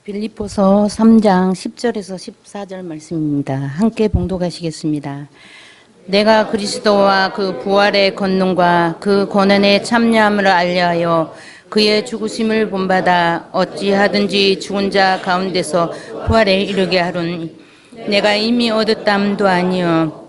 빌립보서 3장 10절에서 14절 말씀입니다. 함께 봉독하시겠습니다. 내가 그리스도와 그 부활의 권능과 그 고난의 참여함을 알려하여 그의 죽으심을 본받아 어찌하든지 죽은 자 가운데서 부활에 이르게 하노니 내가 이미 얻었담도 아니요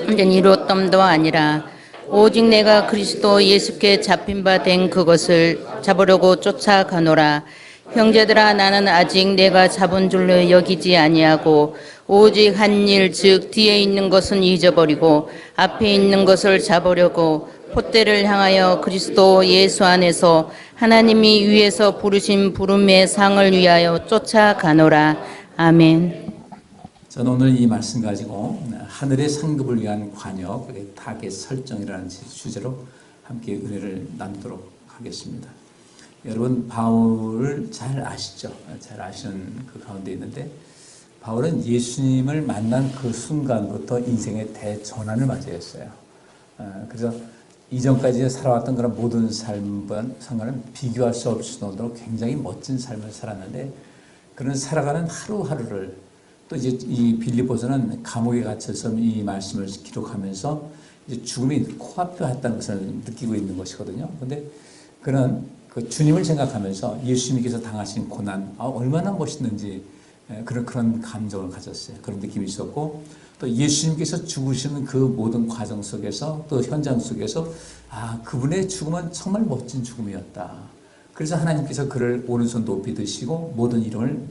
완전히 이루었담도 아니라 오직 내가 그리스도 예수께 잡힌 바 된 그것을 잡으려고 쫓아가노라. 형제들아, 나는 아직 내가 잡은 줄로 여기지 아니하고 오직 한 일, 즉 뒤에 있는 것은 잊어버리고 앞에 있는 것을 잡으려고 폿대를 향하여 그리스도 예수 안에서 하나님이 위에서 부르신 부름의 상을 위하여 쫓아가노라. 아멘. 저는 오늘 이 말씀 가지고 하늘의 상급을 위한 관역, 타겟 설정이라는 주제로 함께 은혜를 나누도록 하겠습니다. 여러분, 바울을 잘 아시죠? 잘 아시는 그 가운데 있는데, 바울은 예수님을 만난 그 순간부터 인생의 대전환을 맞이했어요. 그래서 이전까지 살아왔던 그런 모든 삶과 상관은 비교할 수 없을 정도로 굉장히 멋진 삶을 살았는데, 그런 살아가는 하루하루를 또 이제 이 빌립보서는 감옥에 갇혀서 이 말씀을 기록하면서 이제 죽음이 코앞에 왔다는 것을 느끼고 있는 것이거든요. 그런데 그는 그 주님을 생각하면서 예수님께서 당하신 고난, 얼마나 멋있는지 그런 감정을 가졌어요. 그런 느낌이 있었고, 또 예수님께서 죽으시는 그 모든 과정 속에서 또 현장 속에서 그분의 죽음은 정말 멋진 죽음이었다. 그래서 하나님께서 그를 오른손 높이 드시고 모든 이름을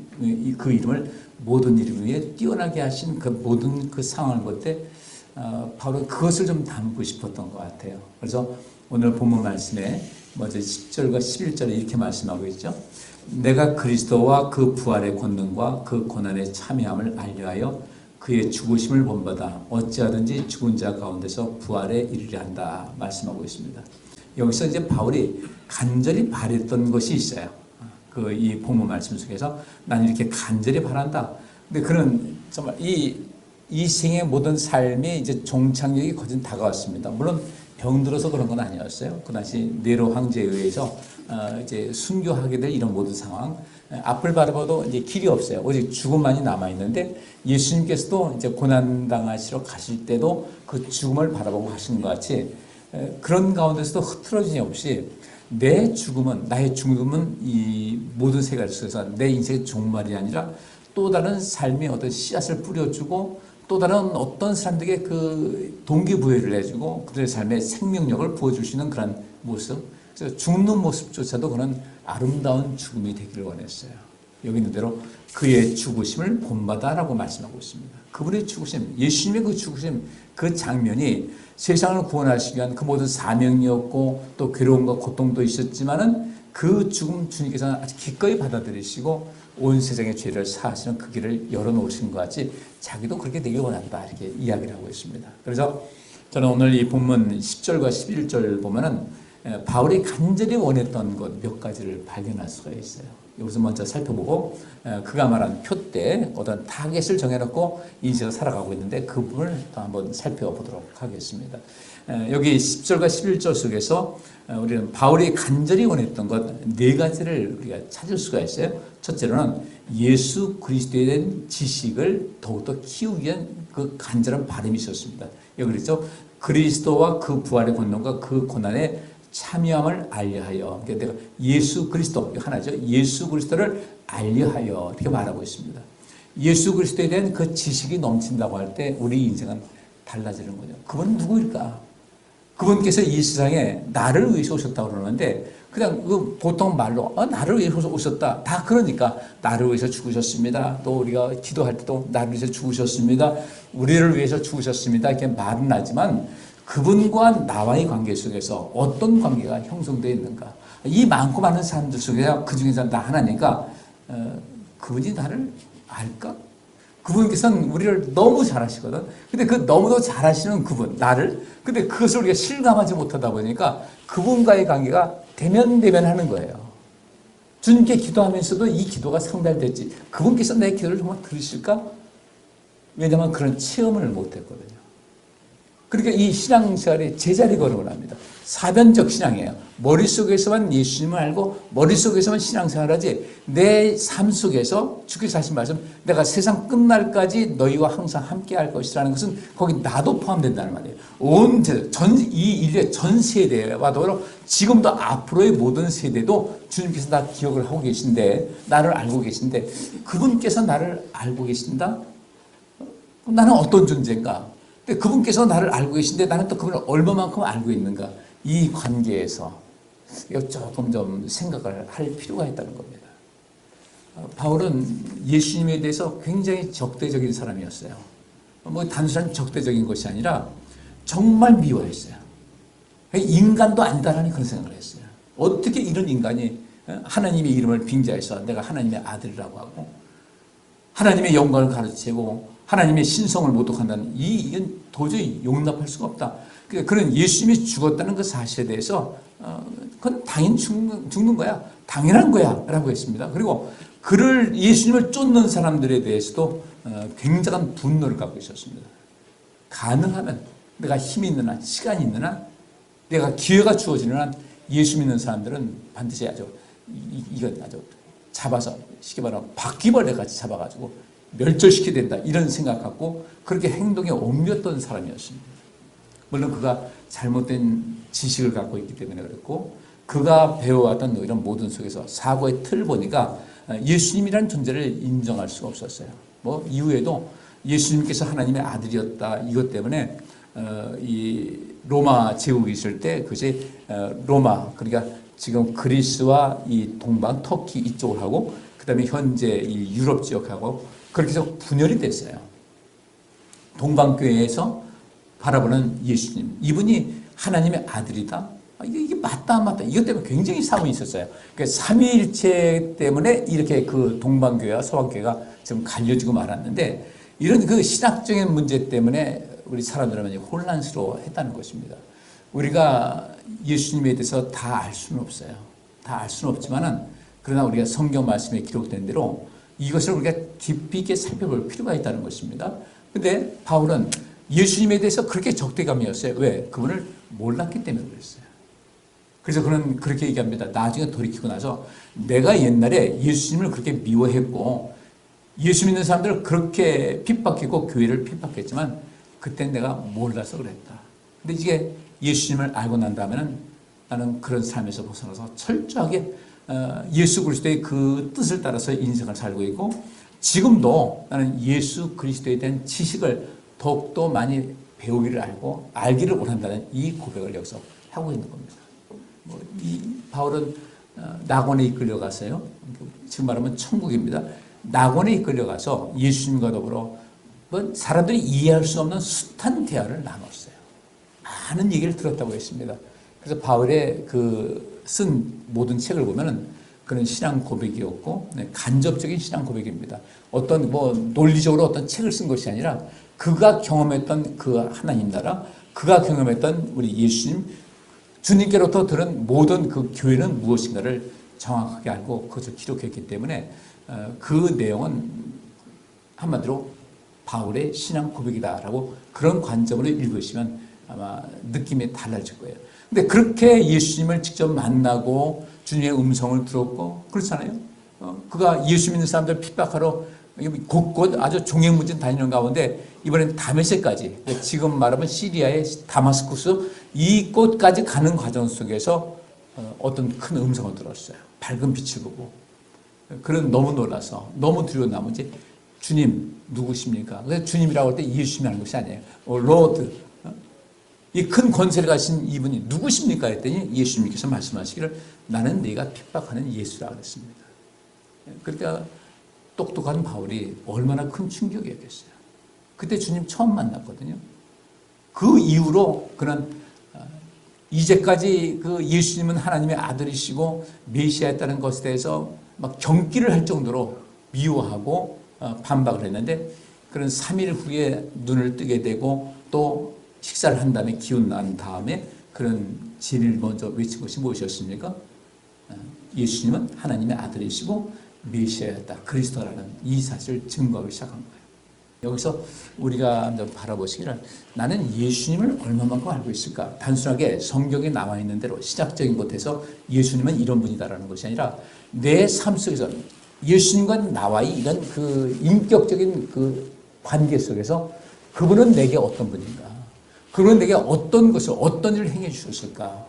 그 이름을 모든 이름 위에 뛰어나게 하신 그 모든 그 상황을 볼 때 바로 그것을 좀 담고 싶었던 것 같아요. 그래서 오늘 본문 말씀에 먼저 10절과 11절에 이렇게 말씀하고 있죠. 내가 그리스도와 그 부활의 권능과 그 고난의 참여함을 알려하여 그의 죽으심을 본받아 어찌하든지 죽은 자 가운데서 부활에 이르려 한다 말씀하고 있습니다. 여기서 이제 바울이 간절히 바랬던 것이 있어요. 이 본문 말씀 속에서 난 이렇게 간절히 바란다. 근데 그는 정말 이 생의 모든 삶이 이제 종착역이 거진 다가왔습니다. 물론 병들어서 그런 건 아니었어요. 그 당시 네로 황제에 의해서 이제 순교하게 될 이런 모든 상황. 앞을 바라봐도 이제 길이 없어요. 오직 죽음만이 남아 있는데 예수님께서도 이제 고난 당하시러 가실 때도 그 죽음을 바라보고 하시는 것 같이 그런 가운데서도 흐트러짐이 없이 내 죽음은, 나의 죽음은 이 모든 세계 속에서 내 인생의 종말이 아니라 또 다른 삶의 어떤 씨앗을 뿌려주고 또 다른 어떤 사람들에게 그 동기부여를 해주고 그들의 삶에 생명력을 부어주시는 그런 모습, 그래서 죽는 모습조차도 그런 아름다운 죽음이 되기를 원했어요. 여기 있는 대로 그의 죽으심을 본받아라고 말씀하고 있습니다. 그분의 죽으심, 예수님의 그 죽으심, 그 장면이 세상을 구원하시기 위한 그 모든 사명이었고 또 괴로움과 고통도 있었지만은 그 죽음 주님께서는 아주 기꺼이 받아들이시고 온 세상의 죄를 사하시는 그 길을 열어놓으신 것 같이 자기도 그렇게 되길 원한다 이렇게 이야기를 하고 있습니다. 그래서 저는 오늘 이 본문 10절과 11절 보면은 바울이 간절히 원했던 것 몇 가지를 발견할 수가 있어요. 여기서 먼저 살펴보고 그가 말한 표대 어떤 타겟을 정해놓고 인생을 살아가고 있는데 그 부분을 또 한번 살펴보도록 하겠습니다. 여기 10절과 11절 속에서 우리는 바울이 간절히 원했던 것 네 가지를 우리가 찾을 수가 있어요. 첫째로는 예수 그리스도에 대한 지식을 더욱더 키우기 위한 그 간절한 바람이 있었습니다. 여기 그랬죠. 그리스도와 그 부활의 권능과 그 고난의 참여함을 알려하여, 그러니까 내가 예수 그리스도 하나죠. 예수 그리스도를 알려하여 이렇게 말하고 있습니다. 예수 그리스도에 대한 그 지식이 넘친다고 할 때 우리 인생은 달라지는 거죠. 그분은 누구일까? 그분께서 이 세상에 나를 위해서 오셨다고 그러는데 그냥 그 보통 말로 나를 위해서 오셨다. 다 그러니까 나를 위해서 죽으셨습니다. 또 우리가 기도할 때도 나를 위해서 죽으셨습니다. 우리를 위해서 죽으셨습니다. 이렇게 말은 하지만 그분과 나와의 관계 속에서 어떤 관계가 형성되어 있는가? 이 많고 많은 사람들 속에서 그 중에서 나 하나니까 그분이 나를 알까? 그분께서는 우리를 너무 잘하시거든. 근데 그 너무도 잘하시는 그분, 나를. 근데 그것을 우리가 실감하지 못하다 보니까 그분과의 관계가 대면하는 거예요. 주님께 기도하면서도 이 기도가 상달됐지. 그분께서 내 기도를 정말 들으실까? 왜냐하면 그런 체험을 못했거든요. 그러니까 이 신앙생활에 제자리 걸음을 합니다. 사변적 신앙이에요. 머릿속에서만 예수님을 알고 머릿속에서만 신앙생활을 하지 내 삶 속에서 주께서 하신 말씀 내가 세상 끝날까지 너희와 항상 함께 할 것이라는 것은 거기 나도 포함된다는 말이에요. 온 이 인류의 전 세대와 더불어 지금도 앞으로의 모든 세대도 주님께서 다 기억을 하고 계신데 나를 알고 계신데 그분께서 나를 알고 계신다? 나는 어떤 존재인가? 근데 그분께서 나를 알고 계신데 나는 또 그분을 얼마만큼 알고 있는가? 이 관계에서 조금 좀 생각을 할 필요가 있다는 겁니다. 바울은 예수님에 대해서 굉장히 적대적인 사람이었어요. 뭐 단순한 적대적인 것이 아니라 정말 미워했어요. 인간도 아니다라는 그런 생각을 했어요. 어떻게 이런 인간이 하나님의 이름을 빙자해서 내가 하나님의 아들이라고 하고 하나님의 영광을 가르치고 하나님의 신성을 모독한다는 이건 도저히 용납할 수가 없다. 그런 예수님이 죽었다는 그 사실에 대해서 그건 당연히 죽는 거야. 당연한 거야 라고 했습니다. 그리고 그를 예수님을 쫓는 사람들에 대해서도 굉장한 분노를 갖고 있었습니다. 가능하면 내가 힘이 있는 한 시간이 있는 한 내가 기회가 주어지는 한 예수 믿는 사람들은 반드시 이거 아주 잡아서 쉽게 말하면 바퀴벌레 같이 잡아가지고 멸절시켜야 된다 이런 생각 갖고 그렇게 행동에 옮겼던 사람이었습니다. 물론 그가 잘못된 지식을 갖고 있기 때문에 그랬고 그가 배워왔던 이런 모든 속에서 사고의 틀 보니까 예수님이라는 존재를 인정할 수가 없었어요. 뭐 이후에도 예수님께서 하나님의 아들이었다 이것 때문에 이 로마 제국이 있을 때 그것이 로마 그러니까 지금 그리스와 이 동방 터키 이쪽을 하고 그다음에 현재 이 유럽 지역하고 그렇게 해서 분열이 됐어요. 동방교회에서 바라보는 예수님 이분이 하나님의 아들이다. 이게 맞다 안 맞다 이것 때문에 굉장히 싸움이 있었어요. 그러니까 삼위일체 때문에 이렇게 그 동방교회와 서방교회가 지금 갈려지고 말았는데 이런 그 신학적인 문제 때문에 우리 사람들은 많이 혼란스러워했다는 것입니다. 우리가 예수님에 대해서 다 알 수는 없어요. 다 알 수는 없지만은 그러나 우리가 성경 말씀에 기록된 대로 이것을 우리가 깊이 있게 살펴볼 필요가 있다는 것입니다. 근데 바울은 예수님에 대해서 그렇게 적대감이었어요. 왜? 그분을 몰랐기 때문에 그랬어요. 그래서 그는 그렇게 얘기합니다. 나중에 돌이키고 나서 내가 옛날에 예수님을 그렇게 미워했고 예수 믿는 사람들을 그렇게 핍박했고 교회를 핍박했지만 그때는 내가 몰라서 그랬다. 근데 이게 예수님을 알고 난 다음에는 나는 그런 삶에서 벗어나서 철저하게 예수 그리스도의 그 뜻을 따라서 인생을 살고 있고 지금도 나는 예수 그리스도에 대한 지식을 더욱더 많이 배우기를 알고 알기를 원한다는 이 고백을 여기서 하고 있는 겁니다. 이 바울은 낙원에 이끌려가서요. 지금 말하면 천국입니다. 낙원에 이끌려가서 예수님과 더불어 사람들이 이해할 수 없는 숱한 대화를 나눴어요. 많은 얘기를 들었다고 했습니다. 그래서 바울의 그 쓴 모든 책을 보면은 그런 신앙 고백이었고 간접적인 신앙 고백입니다. 어떤 뭐 논리적으로 어떤 책을 쓴 것이 아니라 그가 경험했던 그 하나님 나라, 그가 경험했던 우리 예수님, 주님께로부터 들은 모든 그 교회는 무엇인가를 정확하게 알고 그것을 기록했기 때문에 그 내용은 한마디로 바울의 신앙 고백이다라고 그런 관점으로 읽으시면 아마 느낌이 달라질 거예요. 근데 그렇게 예수님을 직접 만나고 주님의 음성을 들었고 그렇잖아요. 그가 예수 믿는 사람들 핍박하러 곳곳 아주 종횡무진 다니는 가운데 이번엔 다메섹까지 지금 말하면 시리아의 다마스쿠스 이곳까지 가는 과정 속에서 어떤 큰 음성을 들었어요. 밝은 빛을 보고 그는 너무 놀라서 너무 두려운 나머지 주님 누구십니까? 그래서 주님이라고 할 때 예수님이 하는 것이 아니에요. 로드 이 큰 권세를 가진 이분이 누구십니까? 했더니 예수님께서 말씀하시기를 나는 네가 핍박하는 예수라 그랬습니다. 그러니까 똑똑한 바울이 얼마나 큰 충격이었겠어요. 그때 주님 처음 만났거든요. 그 이후로 그는 이제까지 그 예수님은 하나님의 아들이시고 메시아였다는 것에 대해서 막 경기를 할 정도로 미워하고 반박을 했는데 그런 3일 후에 눈을 뜨게 되고 또 식사를 한 다음에 기운 난 다음에 그런 진리를 먼저 외친 것이 무엇이었습니까? 예수님은 하나님의 아들이시고 메시아였다. 그리스도라는 이 사실을 증거하기 시작한 거예요. 여기서 우리가 바라보시기를 나는 예수님을 얼마만큼 알고 있을까? 단순하게 성경에 나와 있는 대로 시작적인 것에서 예수님은 이런 분이다라는 것이 아니라 내 삶 속에서 예수님과 나와의 이런 그 인격적인 그 관계 속에서 그분은 내게 어떤 분인가? 그분은 내게 어떤 것을, 어떤 일을 행해 주셨을까?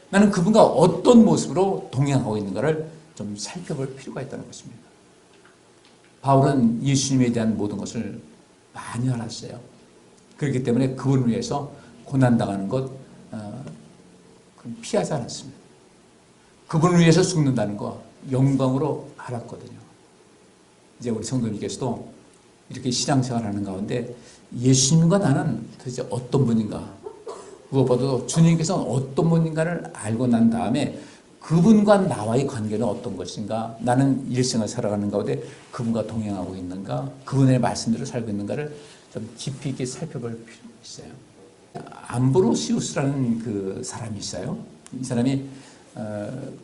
나는 그분과 어떤 모습으로 동행하고 있는가를 좀 살펴볼 필요가 있다는 것입니다. 바울은 예수님에 대한 모든 것을 많이 알았어요. 그렇기 때문에 그분을 위해서 고난당하는 것 피하지 않았습니다. 그분을 위해서 죽는다는 거 영광으로 알았거든요. 이제 우리 성도님께서도 이렇게 신앙생활하는 가운데 예수님과 나는 도대체 어떤 분인가, 무엇보다도 주님께서는 어떤 분인가를 알고 난 다음에 그분과 나와의 관계는 어떤 것인가, 나는 일생을 살아가는 가운데 그분과 동행하고 있는가, 그분의 말씀대로 살고 있는가를 좀 깊이 있게 살펴볼 필요가 있어요. 암브로시우스라는 그 사람이 있어요. 이 사람이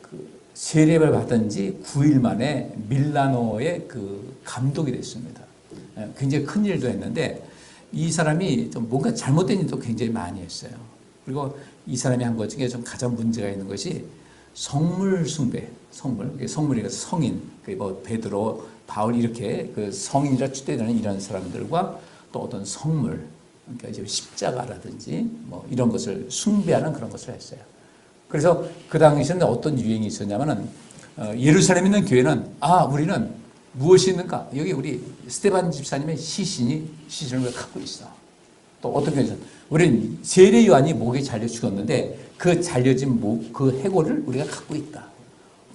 그 세례를 받은 지 9일 만에 밀라노의 그 감독이 됐습니다. 굉장히 큰 일도 했는데 이 사람이 좀 뭔가 잘못된 일도 굉장히 많이 했어요. 그리고 이 사람이 한 것 중에 좀 가장 문제가 있는 것이 성물 숭배, 성물이가 성인, 뭐 베드로, 바울 이렇게 그 성인이라 추대되는 이런 사람들과 또 어떤 성물, 그러니까 이제 십자가라든지 뭐 이런 것을 숭배하는 그런 것을 했어요. 그래서 그 당시에는 어떤 유행이 있었냐면은 예루살렘에 있는 교회는 우리는 무엇이 있는가? 여기 우리 스테반 집사님의 시신을 갖고 있어. 또 어떤 교회는 우리는 세례 요한이 목에 잘려 죽었는데 그 잘려진 목, 그 해골을 우리가 갖고 있다.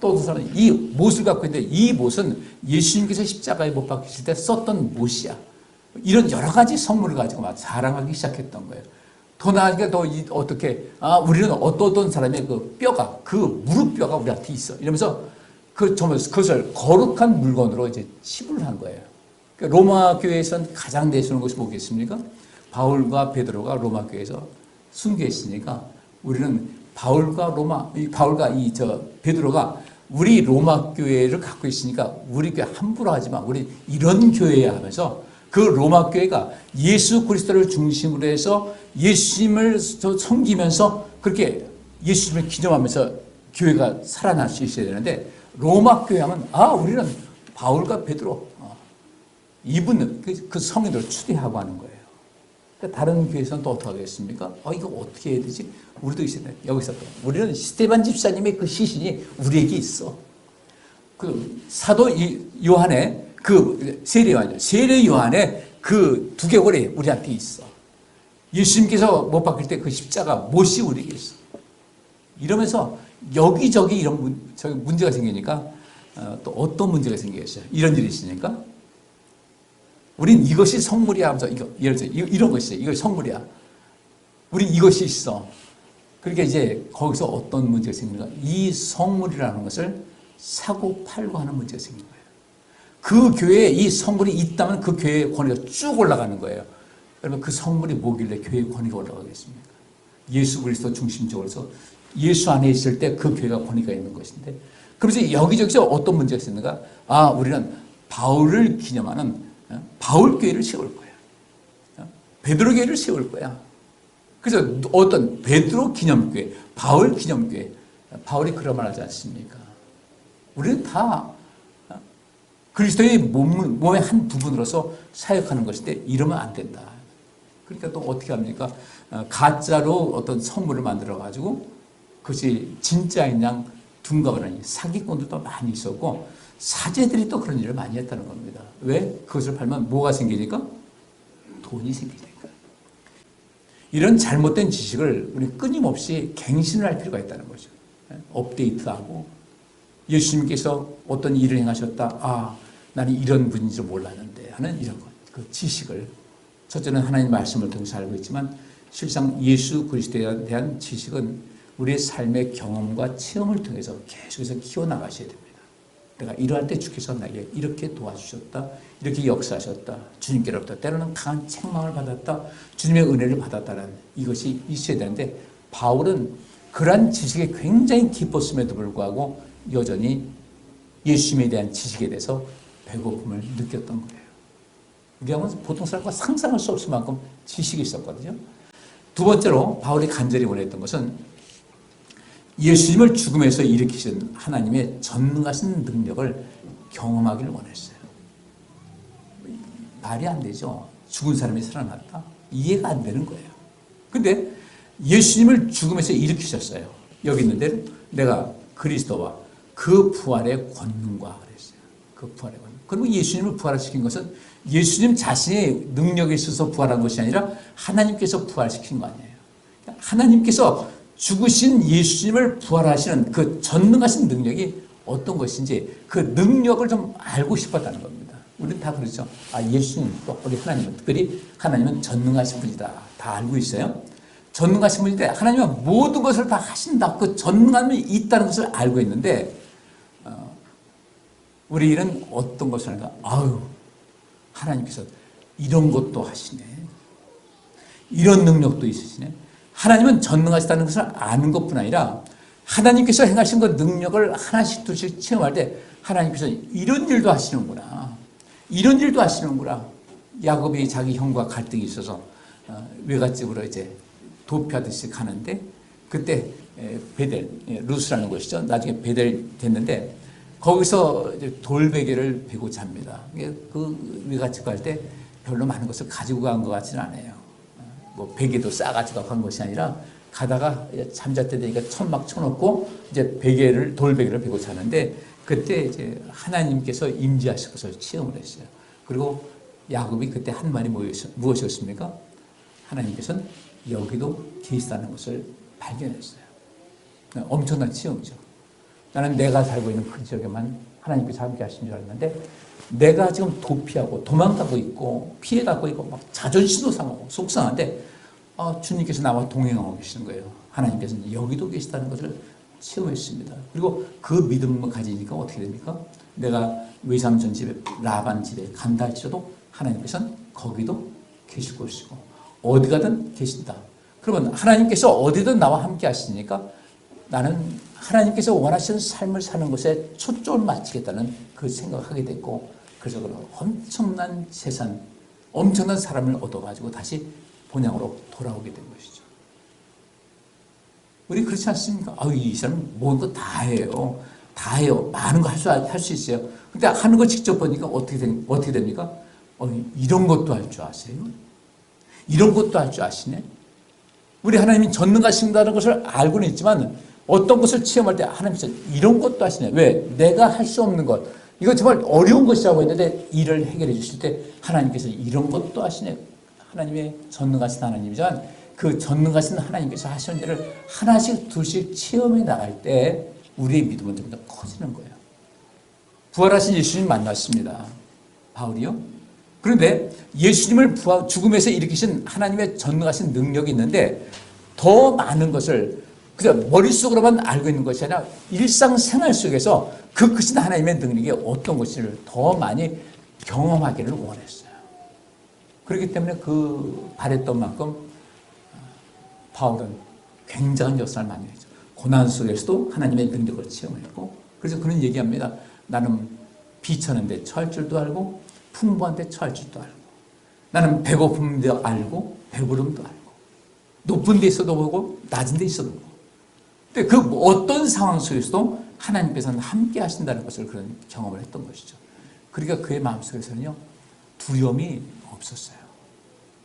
또 어떤 사람은 이 못을 갖고 있는데 이 못은 예수님께서 십자가에 못 박히실 때 썼던 못이야. 이런 여러 가지 선물을 가지고 막 자랑하기 시작했던 거예요. 더 나아가니까 더 어떻게 우리는 어떤 사람의 그 뼈가, 그 무릎뼈가 우리한테 있어. 이러면서 그것을 거룩한 물건으로 이제 치부를 한 거예요. 그러니까 로마 교회에서는 가장 내세우는 것이 뭐겠습니까? 바울과 베드로가 로마 교회에서 순교했으니까 우리는 바울과 베드로가 우리 로마 교회를 갖고 있으니까 우리 교회 함부로 하지 마. 우리 이런 교회야 하면서 그 로마 교회가 예수 그리스도를 중심으로 해서 예수님을 섬기면서 그렇게 예수님을 기념하면서 교회가 살아날 수 있어야 되는데 로마 교회 하면 우리는 바울과 베드로 이분은 그 성인들을 추대하고 하는 거예요. 그러니까 다른 교회에서는 또 어떻게 하겠습니까? 이거 어떻게 해야 되지? 우리도 있어야 돼. 여기서 또 우리는 스테반 집사님의 그 시신이 우리에게 있어. 그 사도 요한의 그 세례 요한의 그 두개골이 우리한테 있어. 예수님께서 못 박힐 때 그 십자가 못이 우리에게 있어. 이러면서 여기저기 이런 문제가 생기니까 또 어떤 문제가 생기겠어요? 이런 일이 있으니까 우린 이것이 성물이야 하면서 예를 들어 이런 것이 이거 성물이야. 우린 이것이 있어. 그러니까 이제 거기서 어떤 문제가 생기는가? 이 성물이라는 것을 사고 팔고 하는 문제가 생긴 거예요. 그 교회에 이 성물이 있다면 그 교회의 권위가 쭉 올라가는 거예요. 여러분 그 성물이 뭐길래 교회의 권위가 올라가겠습니까? 예수 그리스도 중심적으로 해서 예수 안에 있을 때 그 교회가 권위가 있는 것인데 그래서 여기저기서 어떤 문제가 있는가? 우리는 바울을 기념하는 바울 교회를 세울 거야. 베드로 교회를 세울 거야. 그래서 어떤 베드로 기념교회, 바울 기념교회, 바울이 그런 말 하지 않습니까? 우리는 다 그리스도의 몸의 한 부분으로서 사역하는 것인데 이러면 안 된다. 그러니까 또 어떻게 합니까? 가짜로 어떤 선물을 만들어가지고 그것이 진짜인 양 둔갑을 하니 사기꾼들도 많이 있었고 사제들이 또 그런 일을 많이 했다는 겁니다. 왜? 그것을 팔면 뭐가 생기니까? 돈이 생기니까. 이런 잘못된 지식을 우리 끊임없이 갱신을 할 필요가 있다는 거죠. 업데이트하고 예수님께서 어떤 일을 행하셨다. 나는 이런 분인 줄 몰랐는데 하는 이런 것. 그 지식을 첫째는 하나님 말씀을 통해서 알고 있지만 실상 예수 그리스도에 대한 지식은 우리의 삶의 경험과 체험을 통해서 계속해서 키워나가셔야 됩니다. 내가 이러할 때 주께서 나에게 이렇게 도와주셨다. 이렇게 역사하셨다. 주님께로부터 때로는 강한 책망을 받았다. 주님의 은혜를 받았다는 이것이 있어야 되는데 바울은 그러한 지식에 굉장히 기뻤음에도 불구하고 여전히 예수님에 대한 지식에 대해서 배고픔을 느꼈던 거예요. 우리하고는 보통 사람과 상상할 수 없을 만큼 지식이 있었거든요. 두 번째로 바울이 간절히 원했던 것은 예수님을 죽음에서 일으키신 하나님의 전능하신 능력을 경험하기를 원했어요. 말이 안 되죠. 죽은 사람이 살아났다. 이해가 안 되는 거예요. 근데 예수님을 죽음에서 일으키셨어요. 여기 있는 대로 내가 그리스도와 그 부활의 권능과 그랬어요. 그 부활의 권능. 그리고 예수님을 부활시킨 것은 예수님 자신의 능력에 있어서 부활한 것이 아니라 하나님께서 부활시킨 거 아니에요. 하나님께서 죽으신 예수님을 부활하시는 그 전능하신 능력이 어떤 것인지 그 능력을 좀 알고 싶었다는 겁니다. 우리는 다 그렇죠. 예수님 또 우리 하나님은 특별히 하나님은 전능하신 분이다. 다 알고 있어요. 전능하신 분인데 하나님은 모든 것을 다 하신다. 그 전능함이 있다는 것을 알고 있는데 우리는 어떤 것을 하는가? 하나님께서 이런 것도 하시네. 이런 능력도 있으시네. 하나님은 전능하시다는 것을 아는 것뿐 아니라 하나님께서 행하신 그 능력을 하나씩 둘씩 체험할 때 하나님께서 이런 일도 하시는구나. 이런 일도 하시는구나. 야곱이 자기 형과 갈등이 있어서 외갓집으로 이제 도피하듯이 가는데 그때 베델, 루스라는 곳이죠. 나중에 베델 됐는데 거기서 이제 돌베개를 베고 잡니다. 그 외갓집 갈 때 별로 많은 것을 가지고 간 것 같지는 않아요. 뭐 베개도 싸가지고 간 것이 아니라 가다가 잠잘 때 되니까 천막 쳐놓고 이제 돌베개를 베고 자는데 그때 이제 하나님께서 임재하실 것을 체험을 했어요. 그리고 야곱이 그때 한 말이 무엇이었습니까? 하나님께서는 여기도 계시다는 것을 발견했어요. 엄청난 체험이죠. 나는 내가 살고 있는 그 지역에만 하나님께서 함께 하신 줄 알았는데 내가 지금 도피하고 도망가고 있고 피해가고 있고 막 자존심도 상하고 속상한데 주님께서 나와 동행하고 계시는 거예요. 하나님께서는 여기도 계시다는 것을 체험했습니다. 그리고 그 믿음을 가지니까 어떻게 됩니까? 내가 외삼촌 집에 라반 집에 간다 할지라도 하나님께서는 거기도 계실 것이고 어디 가든 계신다. 그러면 하나님께서 어디든 나와 함께 하시니까 나는 하나님께서 원하시는 삶을 사는 것에 초점을 맞추겠다는 그 생각을 하게 됐고 그래서 그런 엄청난 재산, 엄청난 사람을 얻어가지고 다시 본향으로 돌아오게 된 것이죠. 우리 그렇지 않습니까? 이 사람 모든 거 다 해요. 다 해요. 많은 거 할 수 있어요. 근데 하는 거 직접 보니까 어떻게 됩니까? 이런 것도 할 줄 아세요? 이런 것도 할 줄 아시네? 우리 하나님이 전능하신다는 것을 알고는 있지만 어떤 것을 체험할 때 하나님께서 이런 것도 하시네. 왜? 내가 할 수 없는 것. 이거 정말 어려운 것이라고 했는데 일을 해결해 주실 때 하나님께서 이런 것도 하시네. 하나님의 전능하신 하나님이지만 그 전능하신 하나님께서 하시는 일을 하나씩 둘씩 체험해 나갈 때 우리의 믿음은 좀 더 커지는 거예요. 부활하신 예수님 만났습니다. 바울이요. 그런데 예수님을 죽음에서 일으키신 하나님의 전능하신 능력이 있는데 더 많은 것을 그냥 머릿속으로만 알고 있는 것이 아니라 일상생활 속에서 그 크신 하나님의 능력이 어떤 것인지를 더 많이 경험하기를 원했어요. 그렇기 때문에 그 바랬던 만큼 바울은 굉장한 역사를 많이 했죠. 고난 속에서도 하나님의 능력을 체험했고 그래서 그는 얘기합니다. 나는 비천한데 처할 줄도 알고 풍부한데 처할 줄도 알고 나는 배고픔도 알고 배부름도 알고 높은 데 있어도 보고 낮은 데 있어도 보고 근데 그 어떤 상황 속에서도 하나님께서는 함께 하신다는 것을 그런 경험을 했던 것이죠. 그러니까 그의 마음속에서는요 두려움이 없었어요.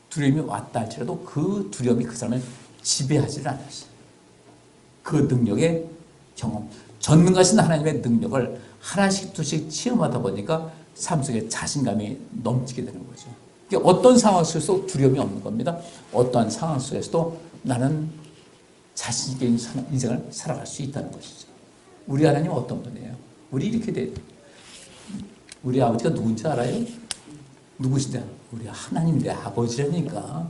두려움이 왔다 할지라도 그 두려움이 그 사람을 지배하지를 않았어요. 그 능력의 경험, 전능하신 하나님의 능력을 하나씩 둘씩 체험하다 보니까 삶 속에 자신감이 넘치게 되는 거죠. 그러니까 어떤 상황 속에서도 두려움이 없는 겁니다. 어떠한 상황 속에서도 나는 자신 있게 인생을 살아갈 수 있다는 것이죠. 우리 하나님은 어떤 분이에요? 우리 이렇게 돼요. 우리 아버지가 누군지 알아요? 누구시냐? 우리 하나님 내 아버지라니까.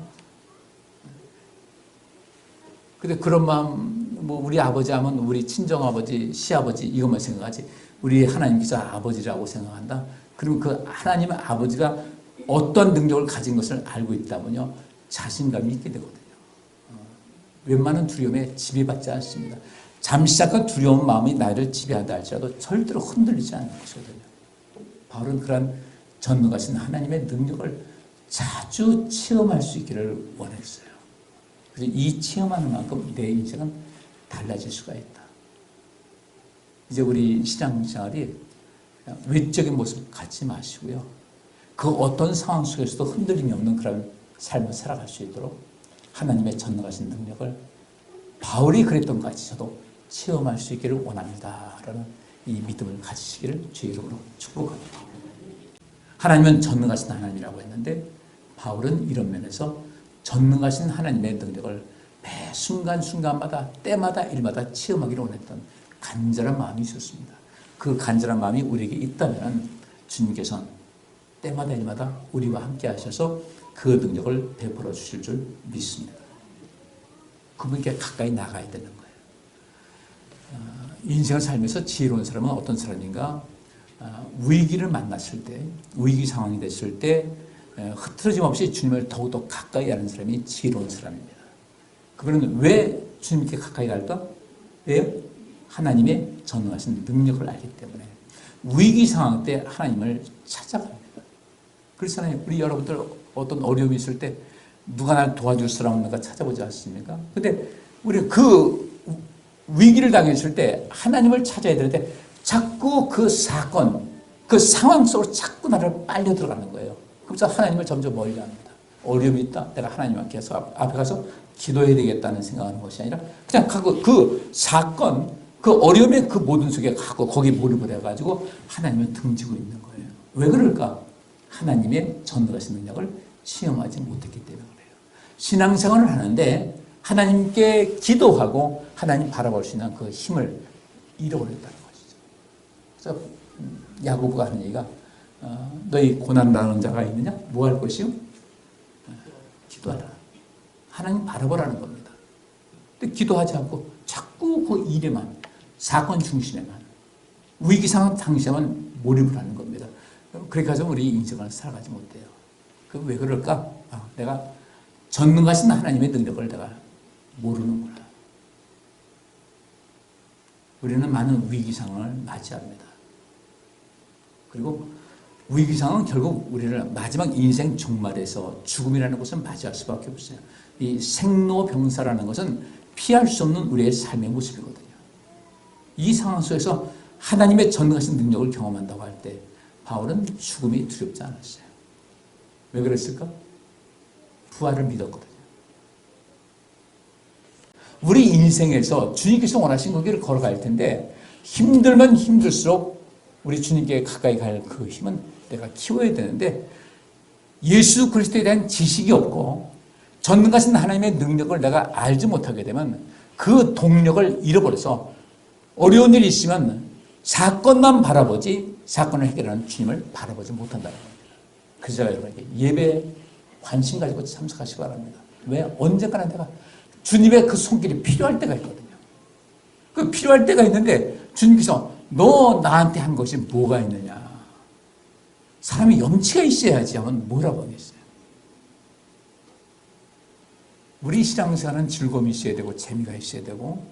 근데 그런 마음, 우리 아버지 하면 우리 친정아버지, 시아버지 이것만 생각하지. 우리 하나님께서 아버지라고 생각한다. 그러면 그 하나님의 아버지가 어떤 능력을 가진 것을 알고 있다면요. 자신감이 있게 되거든요. 웬만한 두려움에 지배받지 않습니다. 잠시 잠깐 두려운 마음이 나를 지배한다 할지라도 절대로 흔들리지 않는 것이거든요. 바울은 그런 전능하신 하나님의 능력을 자주 체험할 수 있기를 원했어요. 그래서 이 체험하는 만큼 내 인생은 달라질 수가 있다. 이제 우리 신앙생활이 외적인 모습 갖지 마시고요. 그 어떤 상황 속에서도 흔들림이 없는 그런 삶을 살아갈 수 있도록 하나님의 전능하신 능력을 바울이 그랬던 것 같이 저도 체험할 수 있기를 원합니다. 라는 이 믿음을 가지시기를 주의 이름으로 축복합니다. 하나님은 전능하신 하나님이라고 했는데 바울은 이런 면에서 전능하신 하나님의 능력을 매 순간순간마다 때마다 일마다 체험하기를 원했던 간절한 마음이 있었습니다. 그 간절한 마음이 우리에게 있다면 주님께서는 때마다 일마다 우리와 함께 하셔서 그 능력을 베풀어 주실 줄 믿습니다. 그분께 가까이 나가야 되는 거예요. 인생을 살면서 지혜로운 사람은 어떤 사람인가? 위기를 만났을 때, 위기 상황이 됐을 때 흐트러짐 없이 주님을 더욱더 가까이 하는 사람이 지혜로운 사람입니다. 그분은 왜 주님께 가까이 갈까? 왜요? 하나님의 전능하신 능력을 알기 때문에 위기 상황 때 하나님을 찾아갑니다. 그렇잖아요. 우리 여러분들 어떤 어려움이 있을 때 누가 날 도와줄 사람 없는가 찾아보지 않습니까? 근데 우리 그 위기를 당했을 때 하나님을 찾아야 되는데 자꾸 그 사건, 그 상황 속으로 자꾸 나를 빨려 들어가는 거예요. 그래서 하나님을 점점 멀리합니다. 어려움이 있다. 내가 하나님 앞에 가서 기도해야 되겠다는 생각하는 것이 아니라 그냥 그 사건, 그 어려움의 그 모든 속에 가고 거기에 몰입을 해가지고 하나님을 등지고 있는 거예요. 왜 그럴까? 하나님의 전능하신 능력을 시험하지 못했기 때문에 그래요. 신앙생활을 하는데 하나님께 기도하고 하나님 바라볼 수 있는 그 힘을 잃어버렸다는 것이죠. 그래서 야고보가 하는 얘기가 너희 고난당하는 자가 있느냐? 뭐 할 것이요? 기도하라. 하나님 바라보라는 겁니다. 근데 기도하지 않고 자꾸 그 일에만, 사건 중심에만, 위기 상황 당시에만 몰입을 하는 겁니다. 그렇게 해서 우리 인생을 살아가지 못해요. 그 왜 그럴까? 내가 전능하신 하나님의 능력을 내가 모르는구나. 우리는 많은 위기 상황을 맞이합니다. 그리고 위기 상황은 결국 우리를 마지막 인생 종말에서 죽음이라는 것을 맞이할 수밖에 없어요. 이 생로병사라는 것은 피할 수 없는 우리의 삶의 모습이거든요. 이 상황 속에서 하나님의 전능하신 능력을 경험한다고 할 때 바울은 죽음이 두렵지 않았어요. 왜 그랬을까? 부활을 믿었거든요. 우리 인생에서 주님께서 원하신 그 길을 걸어갈 텐데 힘들면 힘들수록 우리 주님께 가까이 갈 그 힘은 내가 키워야 되는데 예수 그리스도에 대한 지식이 없고 전능하신 하나님의 능력을 내가 알지 못하게 되면 그 동력을 잃어버려서 어려운 일이 있으면 사건만 바라보지 사건을 해결하는 주님을 바라보지 못한다는 겁니다. 그래서 제가 여러분에게 예배에 관심 가지고 참석하시기 바랍니다. 왜? 언젠가는 내가 주님의 그 손길이 필요할 때가 있거든요. 그 필요할 때가 있는데 주님께서 너 나한테 한 것이 뭐가 있느냐. 사람이 염치가 있어야지 하면 뭐라고 하겠어요. 우리 신앙생활은 즐거움이 있어야 되고 재미가 있어야 되고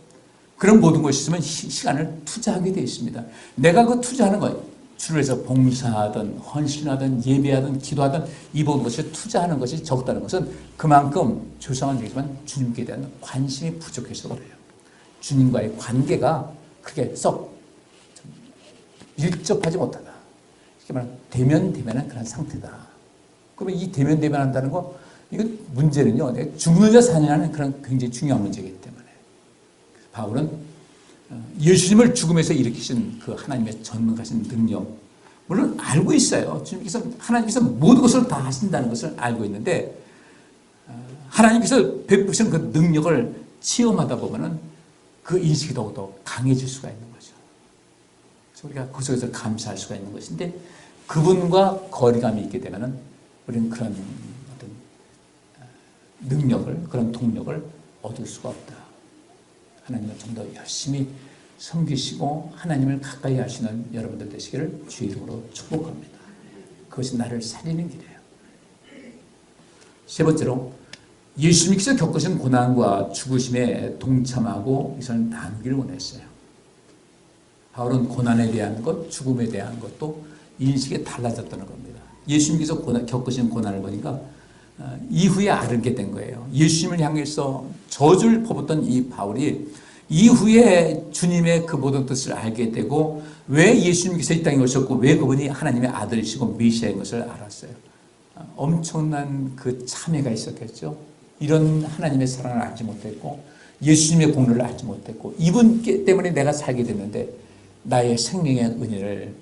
그런 모든 것이 있으면 시간을 투자하게 되어 있습니다. 내가 그 투자하는 것, 주를 위해서 봉사하든 헌신하든 예배하든 기도하든 이 모든 것을 투자하는 것이 적다는 것은 그만큼 죄송한 얘기지만 주님께 대한 관심이 부족해서 그래요. 주님과의 관계가 그렇게 썩 밀접하지 못하다. 이렇게 말하면 대면대면한 그런 상태다. 그러면 이 대면대면한다는 거 이거 문제는요. 내가 죽느냐 사느냐는 그런 굉장히 중요한 문제이기 때문에 바울은 예수님을 죽음에서 일으키신 그 하나님의 전능하신 능력 물론 알고 있어요. 주님께서 하나님께서 모든 것을 다 하신다는 것을 알고 있는데 하나님께서 베푸신 그 능력을 체험하다 보면은 그 인식이 더욱더 강해질 수가 있는 거죠. 그래서 우리가 그 속에서 감사할 수가 있는 것인데 그분과 거리감이 있게 되면은 우리는 그런 어떤 능력을 그런 동력을 얻을 수가 없다. 하나님을 좀 더 열심히 섬기시고 하나님을 가까이 하시는 여러분들 되시기를 주의 이름으로 축복합니다. 그것이 나를 살리는 길이에요. 세 번째로 예수님께서 겪으신 고난과 죽으심에 동참하고 이것을 나누기를 원했어요. 바울은 고난에 대한 것, 죽음에 대한 것도 인식이 달라졌다는 겁니다. 예수님께서 겪으신 고난을 보니까 이후에 알게 된 거예요. 예수님을 향해서 저주를 퍼붓던 이 바울이 이후에 주님의 그 모든 뜻을 알게 되고 왜 예수님께서 이 땅에 오셨고 왜 그분이 하나님의 아들이시고 메시아인 것을 알았어요. 엄청난 그 참회가 있었겠죠. 이런 하나님의 사랑을 알지 못했고 예수님의 공로를 알지 못했고 이분 때문에 내가 살게 됐는데 나의 생명의 은혜를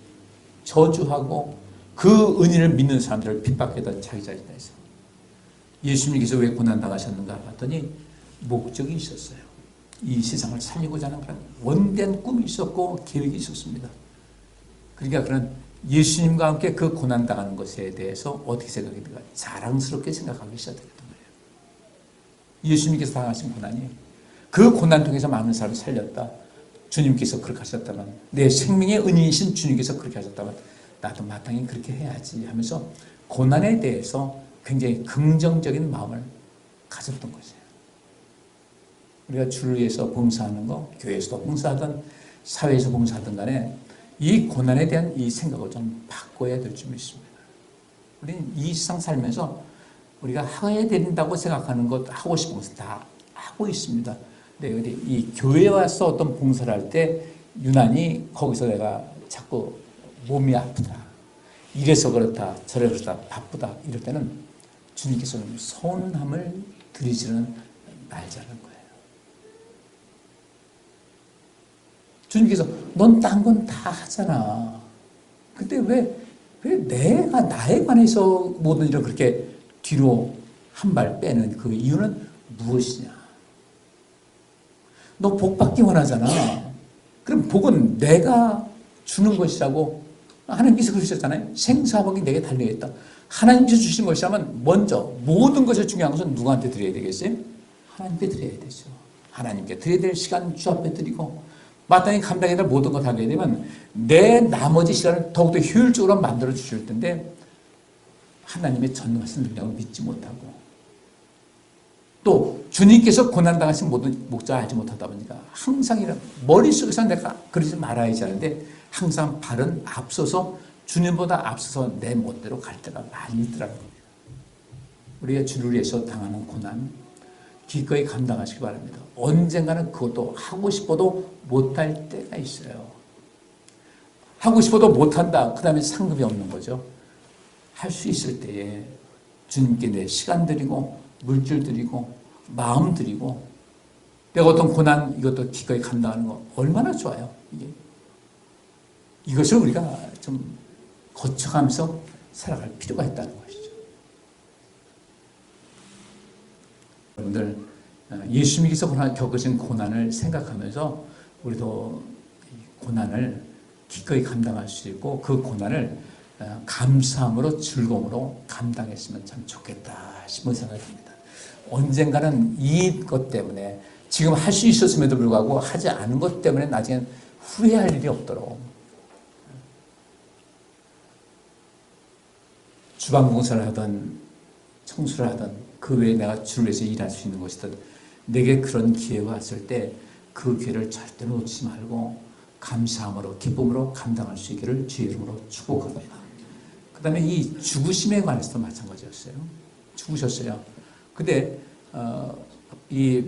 저주하고 그 은혜를 믿는 사람들을 핍박했던 자기 자신에서 예수님께서 왜 고난당하셨는가 봤더니 목적이 있었어요. 이 세상을 살리고자 하는 그런 원대한 꿈이 있었고 계획이 있었습니다. 그러니까 그런 예수님과 함께 그 고난당하는 것에 대해서 어떻게 생각합니까? 자랑스럽게 생각하기 시작했던 거예요. 예수님께서 당하신 고난이 그 고난 통해서 많은 사람을 살렸다. 주님께서 그렇게 하셨다면 내 생명의 은인이신 주님께서 그렇게 하셨다면 나도 마땅히 그렇게 해야지 하면서 고난에 대해서 굉장히 긍정적인 마음을 가졌던 것이에요. 우리가 주를 위해서 봉사하는 거, 교회에서도 봉사하든 사회에서 봉사하든 간에 이 고난에 대한 이 생각을 좀 바꿔야 될 줄 믿습니다. 우리는 이 세상 살면서 우리가 해야 된다고 생각하는 것, 하고 싶은 것은 다 하고 있습니다. 근데 이 교회에 와서 어떤 봉사를 할 때 유난히 거기서 내가 자꾸 몸이 아프다, 이래서 그렇다, 저래서 그렇다, 바쁘다 이럴 때는 주님께서는 서운함을 드리지는 말자는 거예요. 주님께서 넌 딴 건 다 하잖아. 근데 왜 나에 관해서 모든 일을 그렇게 뒤로 한 발 빼는 그 이유는 무엇이냐? 너 복 받기 원하잖아. 그럼 복은 내가 주는 것이라고 하나님께서 그러셨잖아요. 생사복이 내게 달려있다. 하나님께서 주신 것이라면 먼저 모든 것이 중요한 것은 누구한테 드려야 되겠어요? 하나님께 드려야 되죠. 하나님께 드려야 될 시간 주 앞에 드리고 마땅히 감당해야 될 모든 것 하게 되면 내 나머지 시간을 더욱더 효율적으로 만들어 주실 텐데 하나님의 전능하신 능력을 믿지 못하고 또 주님께서 고난당하신 모든 목적을 알지 못하다 보니까 항상 이런 머릿속에서 내가 그러지 말아야지 하는데 항상 발은 앞서서 주님보다 앞서서 내 멋대로 갈 때가 많이 있더라는 겁니다. 우리가 주를 위해서 당하는 고난 기꺼이 감당하시기 바랍니다. 언젠가는 그것도 하고 싶어도 못할 때가 있어요. 하고 싶어도 못한다. 그 다음에 상급이 없는 거죠. 할 수 있을 때에 주님께 내 시간 드리고 물질 드리고 마음 드리고 내가 어떤 고난 이것도 기꺼이 감당하는 거 얼마나 좋아요. 이것을 우리가 좀 거쳐가면서 살아갈 필요가 있다는 것이죠. 여러분들 예수님께서 겪으신 고난을 생각하면서 우리도 고난을 기꺼이 감당할 수 있고 그 고난을 감사함으로 즐거움으로 감당했으면 참 좋겠다 싶은 생각이 듭니다. 언젠가는 이것 때문에 지금 할 수 있었음에도 불구하고 하지 않은 것 때문에 나중엔 후회할 일이 없도록 주방공사를 하든 청소를 하든 그 외에 내가 주를 위해서 일할 수 있는 것이든 내게 그런 기회가 왔을 때 그 기회를 절대로 놓치지 말고 감사함으로 기쁨으로 감당할 수 있기를 주의 이름으로 축복합니다. 그 다음에 이 죽으심에 관해서도 마찬가지였어요. 죽으셨어요. 근데 이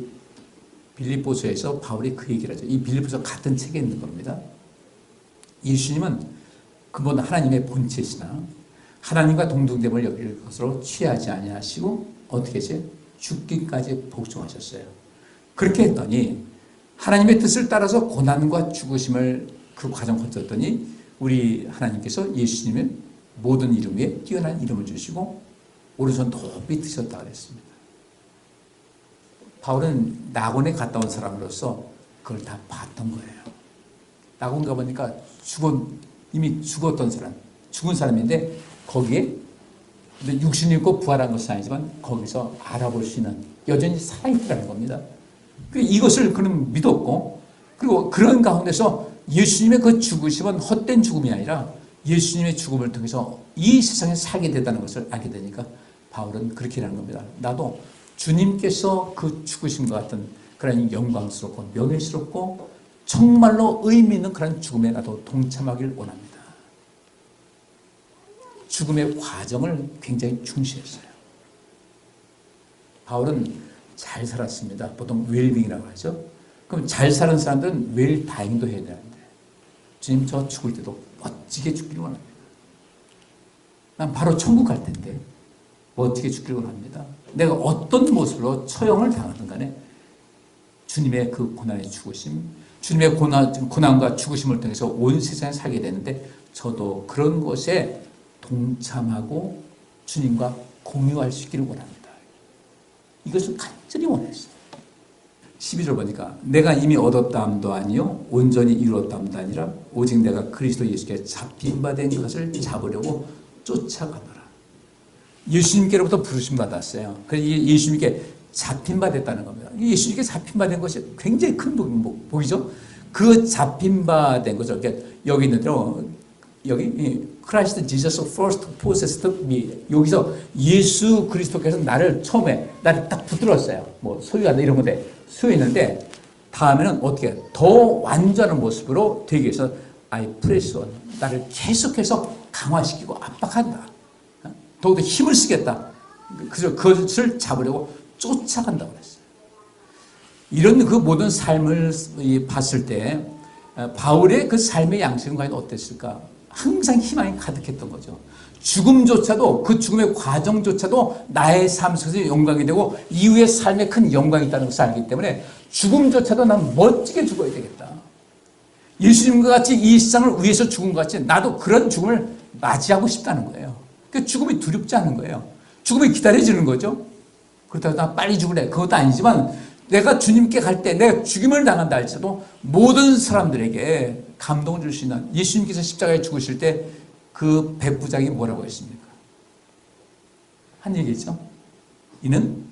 빌립보서에서 바울이 그 얘기를 하죠. 이 빌립보서 같은 책에 있는 겁니다. 예수님은 그분 하나님의 본체시나 하나님과 동등됨을 여길 것으로 취하지 아니하시고 어떻게 하세요? 죽기까지 복종하셨어요. 그렇게 했더니 하나님의 뜻을 따라서 고난과 죽으심을 그 과정 거쳤더니 우리 하나님께서 예수님의 모든 이름 위에 뛰어난 이름을 주시고 오른손 높이 드셨다 그랬습니다. 바울은 낙원에 갔다 온 사람으로서 그걸 다 봤던 거예요. 낙원 가보니까 이미 죽었던 사람, 죽은 사람인데 거기에 육신이 있고 부활한 것은 아니지만 거기서 알아볼 수 있는 여전히 살아있다는 겁니다. 이것을 그는 믿었고 그리고 그런 가운데서 예수님의 그 죽으심은 헛된 죽음이 아니라 예수님의 죽음을 통해서 이 세상에 살게 됐다는 것을 알게 되니까 바울은 그렇게 하는 겁니다. 나도 주님께서 그 죽으심과 같은 그런 영광스럽고 명예스럽고 정말로 의미 있는 그런 죽음에 나도 동참하길 원합니다. 죽음의 과정을 굉장히 중시했어요. 바울은 잘 살았습니다. 보통 웰빙이라고 하죠. 그럼 잘 사는 사람들은 웰다잉도 해야 되는데 주님 저 죽을 때도 멋지게 죽기를 원합니다. 난 바로 천국 갈 텐데 멋지게 죽기를 원합니다. 내가 어떤 모습으로 처형을 당하든 간에 주님의 그 고난의 죽으심, 주님의 고난과 죽으심을 통해서 온 세상에 살게 되는데 저도 그런 것에 동참하고 주님과 공유할 수 있기를 원합니다. 이것을 간절히 원했어요. 12절 보니까 내가 이미 얻었다함도 아니요 온전히 이루었다함도 아니라 오직 내가 그리스도 예수께 잡힌 바 된 것을 잡으려고 쫓아가노라. 예수님께로부터 부르심 받았어요. 그래서 예수님께 잡힌 바 됐다는 겁니다. 예수님께 잡힌 바 된 것이 굉장히 큰 복이죠. 그 잡힌 바 된 거죠. 여기 있는 대로 여기 Christ Jesus first possessed me. 여기서 예수 그리스도께서 나를 처음에 나를 딱 붙들었어요. 뭐 소유한다 이런 건데 소유했는데 다음에는 어떻게 더 완전한 모습으로 되기 위해서 I press on. 나를 계속해서 강화시키고 압박한다. 더욱더 힘을 쓰겠다. 그래서 그것을 잡으려고 쫓아간다고 그랬어요. 이런 그 모든 삶을 봤을 때 바울의 그 삶의 양식은 과연 어땠을까? 항상 희망이 가득했던 거죠. 죽음조차도 그 죽음의 과정조차도 나의 삶 속에서 영광이 되고 이후의 삶에 큰 영광이 있다는 것을 알기 때문에 죽음조차도 난 멋지게 죽어야 되겠다. 예수님과 같이 이 세상을 위해서 죽은 것 같이 나도 그런 죽음을 맞이하고 싶다는 거예요. 그 죽음이 두렵지 않은 거예요. 죽음이 기다려지는 거죠. 그렇다고 나 빨리 죽을래. 그것도 아니지만 내가 주님께 갈 때 내가 죽임을 당한다 할지라도 모든 사람들에게 감동을 줄 수 있는 예수님께서 십자가에 죽으실 때 그 백부장이 뭐라고 했습니까? 한 얘기죠. 이는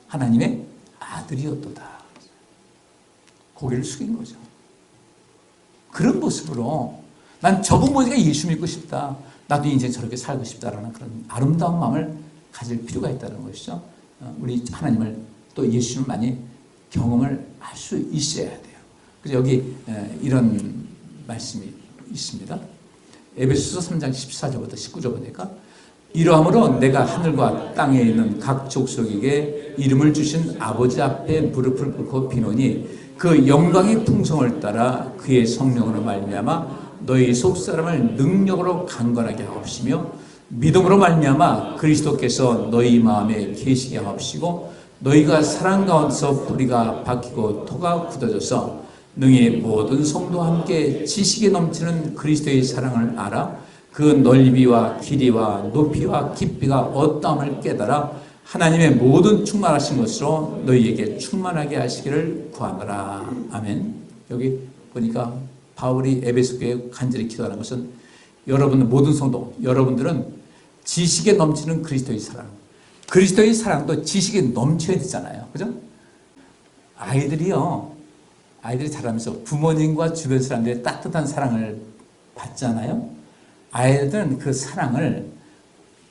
하나님의 아들이었도다. 고개를 숙인 거죠. 그런 모습으로 난 저분 보니까 예수 믿고 싶다. 나도 인생 저렇게 살고 싶다라는 그런 아름다운 마음을 가질 필요가 있다는 것이죠. 우리 하나님을 또 예수님을 많이 경험을 할 수 있어야 돼요. 그래서 여기 이런 말씀이 있습니다. 에베소서 3장 14절부터 19절 보니까 이러함으로 내가 하늘과 땅에 있는 각 족속에게 이름을 주신 아버지 앞에 무릎을 꿇고 비노니 그 영광의 풍성을 따라 그의 성령으로 말미암아 너희 속사람을 능력으로 강건하게 하옵시며 믿음으로 말미암아 그리스도께서 너희 마음에 계시게 하옵시고 너희가 사랑 가운데서 뿌리가 박히고 토가 굳어져서 능히 모든 성도와 함께 지식에 넘치는 그리스도의 사랑을 알아 그 넓이와 길이와 높이와 깊이가 어떠함을 깨달아 하나님의 모든 충만하신 것으로 너희에게 충만하게 하시기를 구하노라. 아멘. 여기 보니까 바울이 에베소 교회에 간절히 기도하는 것은 여러분 모든 성도, 여러분들은 지식에 넘치는 그리스도의 사랑, 그리스도의 사랑도 지식에 넘쳐야 되잖아요. 그죠? 아이들이 자라면서 부모님과 주변 사람들의 따뜻한 사랑을 받잖아요. 아이들은 그 사랑을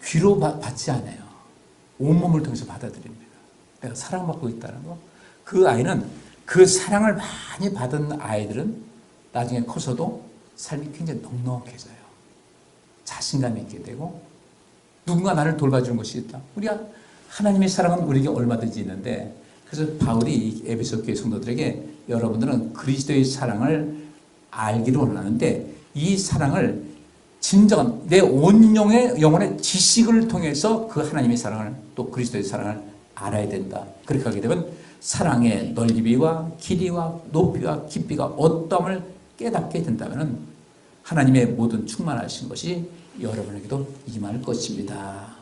귀로 받지 않아요. 온몸을 통해서 받아들입니다. 내가 사랑받고 있다는 거. 그 아이는 그 사랑을 많이 받은 아이들은 나중에 커서도 삶이 굉장히 넉넉해져요. 자신감 있게 되고 누군가 나를 돌봐주는 것이 있다. 우리가 하나님의 사랑은 우리에게 얼마든지 있는데 그래서 바울이 에베소 교회 성도들에게 여러분들은 그리스도의 사랑을 알기를 원하는데 이 사랑을 진정한 내 온 영혼의 지식을 통해서 그 하나님의 사랑을 또 그리스도의 사랑을 알아야 된다. 그렇게 하게 되면 사랑의 넓이와 길이와 높이와 깊이가 어떠함을 깨닫게 된다면 하나님의 모든 충만하신 것이 여러분에게도 임할 것입니다.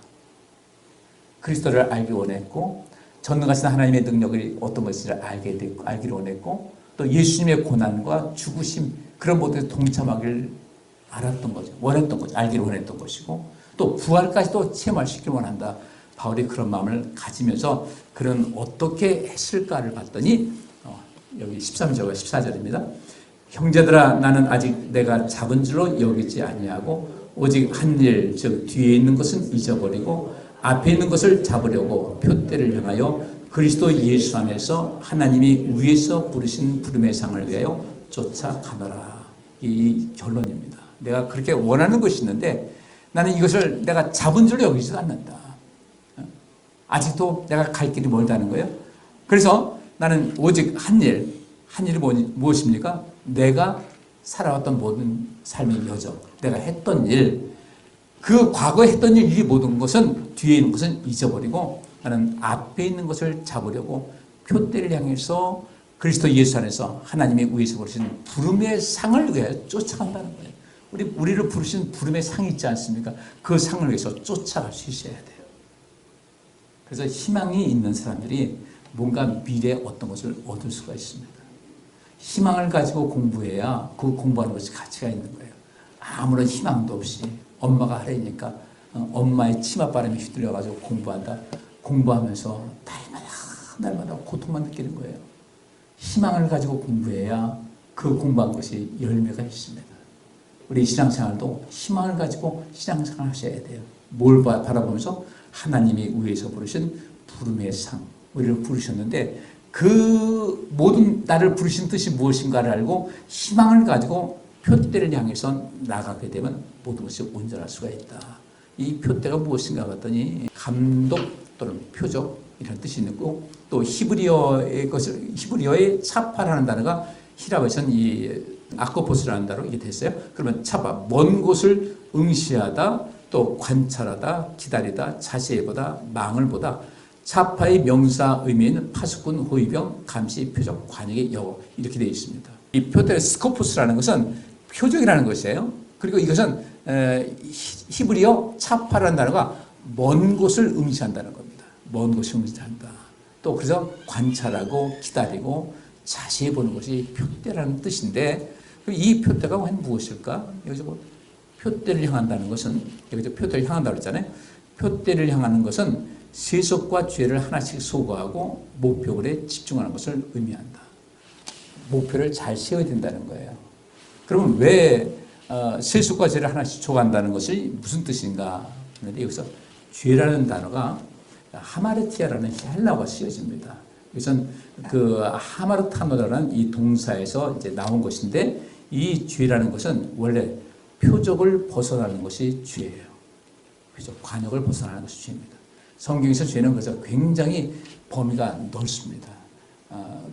그리스도를 알기 원했고 전능하신 하나님의 능력이 어떤 것인지를 알기를 원했고 또 예수님의 고난과 죽으심 그런 모든 동참하기를 알았던 거죠. 원했던 거죠. 알기를 원했던 것이고 또 부활까지도 체험하시길 원한다. 바울이 그런 마음을 가지면서 그는 어떻게 했을까를 봤더니 여기 13절과 14절입니다. 형제들아 나는 아직 내가 잡은 줄로 여기지 아니하고 오직 한 일 즉 뒤에 있는 것은 잊어버리고 앞에 있는 것을 잡으려고 표대를 향하여 그리스도 예수 안에서 하나님이 위에서 부르신 부름의 상을 위하여 쫓아가노라. 이 결론입니다. 내가 그렇게 원하는 것이 있는데 나는 이것을 내가 잡은 줄 여기지도 않는다. 아직도 내가 갈 길이 멀다는 거예요. 그래서 나는 오직 한 일이 무엇입니까? 내가 살아왔던 모든 삶의 여정, 내가 했던 일, 그 과거에 했던 이 모든 것은 뒤에 있는 것은 잊어버리고 나는 앞에 있는 것을 잡으려고 표대를 향해서 그리스도 예수 안에서 하나님의 위에서 부르신 부름의 상을 위해 쫓아간다는 거예요. 우리를 부르신 부름의 상이 있지 않습니까? 그 상을 위해서 쫓아갈 수 있어야 돼요. 그래서 희망이 있는 사람들이 뭔가 미래에 어떤 것을 얻을 수가 있습니다. 희망을 가지고 공부해야 그 공부하는 것이 가치가 있는 거예요. 아무런 희망도 없이 엄마가 하라니까 엄마의 치맛바람에 휘둘려가지고 공부한다. 공부하면서 날마다 고통만 느끼는 거예요. 희망을 가지고 공부해야 그 공부한 것이 열매가 있습니다. 우리 신앙생활도 희망을 가지고 신앙생활 하셔야 돼요. 뭘 바라보면서 하나님이 위에서 부르신 부름의 상, 우리를 부르셨는데 그 모든 나를 부르신 뜻이 무엇인가를 알고 희망을 가지고 표대를 향해서 나가게 되면 모든 것이 온전할 수가 있다. 이 표대가 무엇인가 봤더니 감독 또는 표적이라는 뜻이 있고 또 히브리어의 차파라는 단어가 히라바에서는 이 아코포스라는 단어로 이게 됐어요. 그러면 차파, 먼 곳을 응시하다, 또 관찰하다, 기다리다, 자세히 보다, 망을 보다. 차파의 명사 의미는 파수꾼, 호위병, 감시, 표적, 관역의 여호 이렇게 되어 있습니다. 이 표대 스코푸스라는 것은 표적이라는 것이에요. 그리고 이것은 히브리어 차파라는 단어가 먼 곳을 응시한다는 겁니다. 먼 곳을 응시한다. 또 그래서 관찰하고 기다리고 자세히 보는 것이 표대라는 뜻인데 이 표대가 과연 무엇일까? 여기서 표대를 향한다는 것은 여기서 표대를 향한다고 했잖아요. 표대를 향하는 것은 세속과 죄를 하나씩 소거하고 목표에 집중하는 것을 의미한다. 목표를 잘 세워야 된다는 거예요. 그러면 왜 세속과 죄를 하나씩 소거한다는 것이 무슨 뜻인가? 그런데 여기서 죄라는 단어가 하마르티아라는 헬라어가 쓰여집니다. 이것은 그 하마르타노라는 이 동사에서 이제 나온 것인데 이 죄라는 것은 원래 표적을 벗어나는 것이 죄예요. 표적, 관역을 벗어나는 것이 죄입니다. 성경에서 죄는 그래서 굉장히 범위가 넓습니다.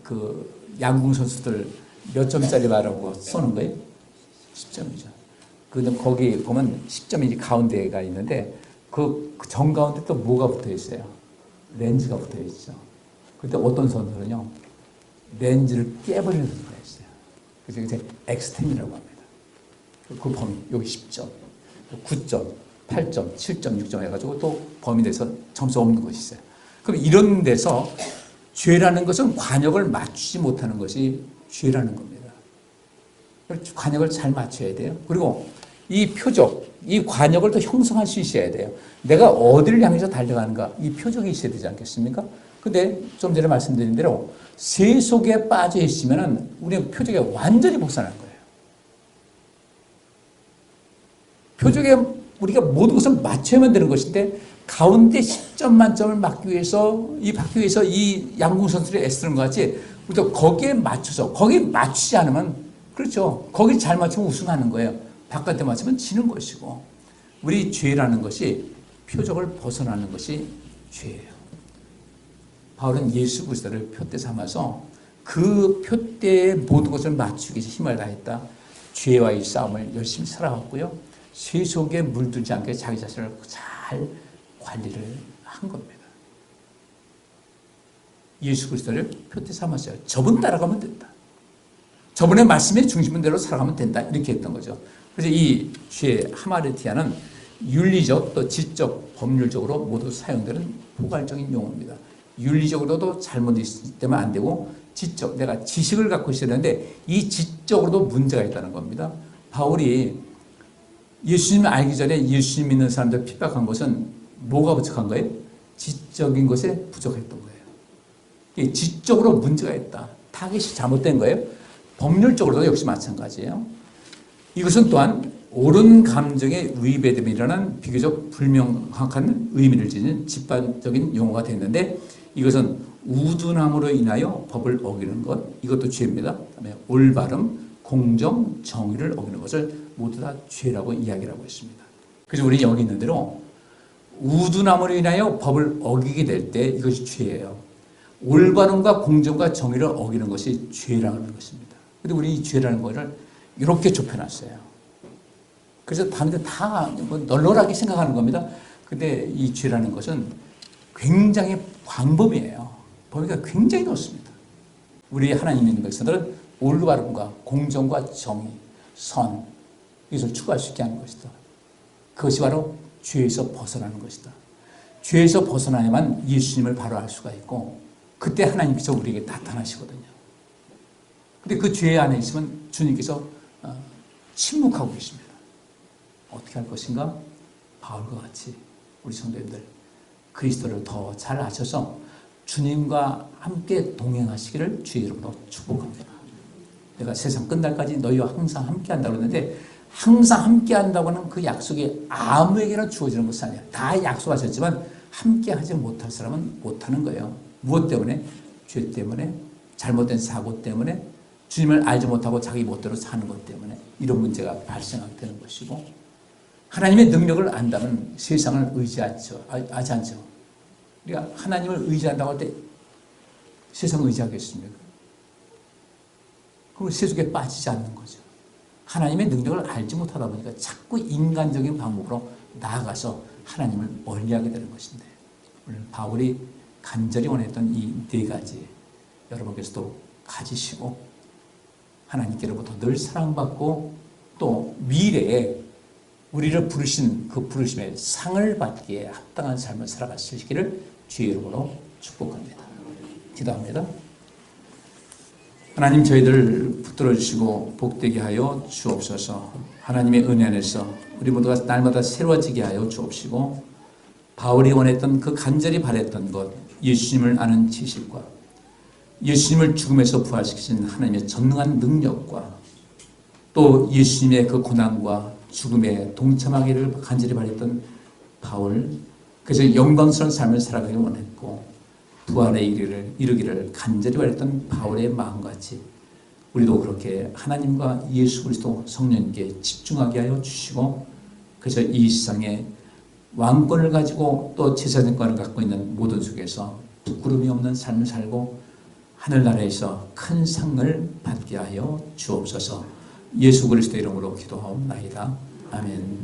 그 양궁 선수들 몇 점짜리 말하고 쏘는 거예요? 10점이죠. 근데 거기 보면 10점이 가운데가 있는데 그 정가운데 또 뭐가 붙어 있어요? 렌즈가 붙어 있죠. 그때 어떤 선수는요, 렌즈를 깨버리는 선수가 있어요. 그래서 이제 엑스템이라고 합니다. 그 범위, 여기 10점, 9점, 8점, 7점, 6점 해가지고 또 범위 내서 점수 없는 것이 있어요. 그럼 이런 데서 죄라는 것은 관역을 맞추지 못하는 것이 죄라는 겁니다. 관역을 잘 맞춰야 돼요. 그리고 이 표적, 이 관역을 더 형성할 수 있어야 돼요. 내가 어디를 향해서 달려가는가, 이 표적이 있어야 되지 않겠습니까? 근데 좀 전에 말씀드린 대로 세속에 빠져 있으면 우리는 표적에 완전히 벗어난 거예요. 표적에 우리가 모든 것을 맞춰야만 되는 것인데 가운데 10점 만점을 받기 위해서 이 양궁 선수들이 애쓰는 것 같이 우리도 거기에 맞춰서 거기에 맞추지 않으면 그렇죠. 거기 잘 맞추면 우승하는 거예요. 바깥에 맞추면 지는 것이고 우리 죄라는 것이 표적을 벗어나는 것이 죄예요. 바울은 예수 그리스도를 표대 삼아서 그 표대의 모든 것을 맞추기 위해서 힘을 다했다. 죄와의 싸움을 열심히 살아왔고요. 세속에 물들지 않게 자기 자신을 잘 관리를 한 겁니다. 예수 그리스도를 표대 삼았어요. 저분 따라가면 된다. 저분의 말씀의 중심대로 살아가면 된다. 이렇게 했던 거죠. 그래서 이 죄 하마르티아는 윤리적 또 지적, 법률적으로 모두 사용되는 포괄적인 용어입니다. 윤리적으로도 잘못되면 안 되고 지적, 내가 지식을 갖고 있어야 되는데 이 지적으로도 문제가 있다는 겁니다. 바울이 예수님을 알기 전에 예수님 믿는 사람들 핍박한 것은 뭐가 부족한 거예요? 지적인 것에 부족했던 거예요. 지적으로 문제가 있다. 타겟이 잘못된 거예요. 법률적으로도 역시 마찬가지예요. 이것은 또한 옳은 감정의 위배됨이라는 비교적 불명확한 의미를 지닌 집단적인 용어가 됐는데 이것은 우둔함으로 인하여 법을 어기는 것, 이것도 죄입니다. 그다음에 올바름, 공정, 정의를 어기는 것을 모두 다 죄라고 이야기를 하고 있습니다. 그래서 우리 여기 있는 대로 우두나무로 인하여 법을 어기게 될 때 이것이 죄예요. 올바름과 공정과 정의를 어기는 것이 죄라는 것입니다. 근데 우리 이 죄라는 것을 이렇게 좁혀놨어요. 그래서 다른데 다 널널하게 생각하는 겁니다. 근데 이 죄라는 것은 굉장히 광범위해요. 범위가 굉장히 넓습니다. 우리 하나님 믿는 백성들은 올바름과 공정과 정의, 선, 이것을 추구할 수 있게 하는 것이다. 그것이 바로 죄에서 벗어나는 것이다. 죄에서 벗어나야만 예수님을 바로 알 수가 있고 그때 하나님께서 우리에게 나타나시거든요. 근데 그 죄 안에 있으면 주님께서 침묵하고 계십니다. 어떻게 할 것인가? 바울과 같이 우리 성도님들 그리스도를 더 잘 아셔서 주님과 함께 동행하시기를 주의 이름으로 축복합니다. 내가 세상 끝날까지 너희와 항상 함께 한다고 그러는데 항상 함께 한다고 하는 그 약속이 아무에게나 주어지는 것이 아니야. 다 약속하셨지만 함께 하지 못할 사람은 못하는 거예요. 무엇 때문에? 죄 때문에, 잘못된 사고 때문에, 주님을 알지 못하고 자기 멋대로 사는 것 때문에 이런 문제가 발생하게 것이고 하나님의 능력을 안다면 세상을 의지하지 않죠. 우리가 하나님을 의지한다고 할 때 세상을 의지하겠습니까? 그럼 세속에 빠지지 않는 거죠. 하나님의 능력을 알지 못하다 보니까 자꾸 인간적인 방법으로 나아가서 하나님을 멀리하게 되는 것인데 오늘 바울이 간절히 원했던 이 네 가지 여러분께서도 가지시고 하나님께로부터 늘 사랑받고 또 미래에 우리를 부르신 그 부르심의 상을 받기에 합당한 삶을 살아가시기를 주의 이름으로 축복합니다. 기도합니다. 하나님 저희들 붙들어 주시고 복되게 하여 주옵소서. 하나님의 은혜 안에서 우리 모두가 날마다 새로워지게 하여 주옵시고 바울이 원했던 그 간절히 바랬던 것 예수님을 아는 지식과 예수님을 죽음에서 부활시키신 하나님의 전능한 능력과 또 예수님의 그 고난과 죽음에 동참하기를 간절히 바랬던 바울 그래서 영광스러운 삶을 살아가길 원했고 부활에 이르기를 간절히 바랬던 바울의 마음같이 우리도 그렇게 하나님과 예수 그리스도 성령님께 집중하게 하여 주시고 그래서 이 세상에 왕권을 가지고 또 제사장권을 갖고 있는 모든 속에서 부끄러움이 없는 삶을 살고 하늘나라에서 큰 상을 받게 하여 주옵소서. 예수 그리스도 이름으로 기도하옵나이다. 아멘.